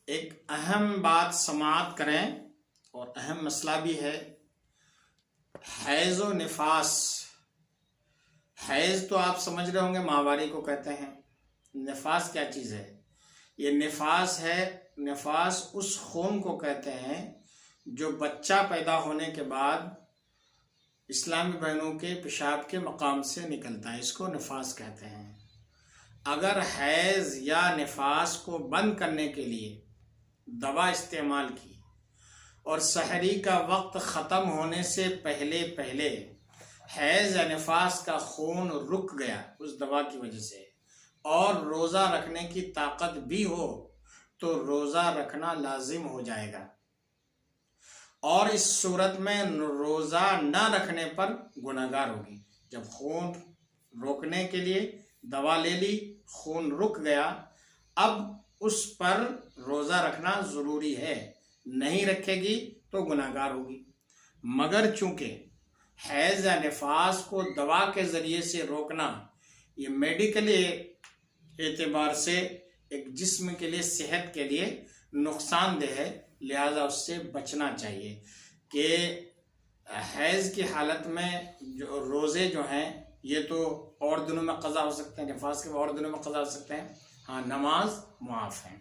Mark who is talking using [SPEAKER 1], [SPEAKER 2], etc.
[SPEAKER 1] ایک اہم بات سماعت کریں اور اہم مسئلہ بھی ہے حیض و نفاس۔ حیض تو آپ سمجھ رہے ہوں گے ماہواری کو کہتے ہیں۔ نفاس کیا چیز ہے؟ یہ نفاس ہے، نفاس اس خون کو کہتے ہیں جو بچہ پیدا ہونے کے بعد اسلامی بہنوں کے پیشاب کے مقام سے نکلتا ہے، اس کو نفاس کہتے ہیں۔ اگر حیض یا نفاس کو بند کرنے کے لیے دوا استعمال کی اور سحری کا وقت ختم ہونے سے پہلے حیض یا نفاس کا خون رک گیا اس دوا کی وجہ سے اور روزہ رکھنے کی طاقت بھی ہو تو روزہ رکھنا لازم ہو جائے گا، اور اس صورت میں روزہ نہ رکھنے پر گناہگار ہوگی۔ جب خون روکنے کے لیے دوا لے لی، خون رک گیا، اب اس پر روزہ رکھنا ضروری ہے، نہیں رکھے گی تو گناہگار ہوگی۔ مگر چونکہ حیض یا نفاس کو دوا کے ذریعے سے روکنا یہ میڈیکلی اعتبار سے ایک جسم کے لیے، صحت کے لیے نقصان دہ ہے، لہذا اس سے بچنا چاہیے کہ حیض کی حالت میں جو روزے جو ہیں یہ تو اور دنوں میں قضا ہو سکتے ہیں، نفاس کے اور دنوں میں قضا ہو سکتے ہیں، ہاں نماز معاف ہے۔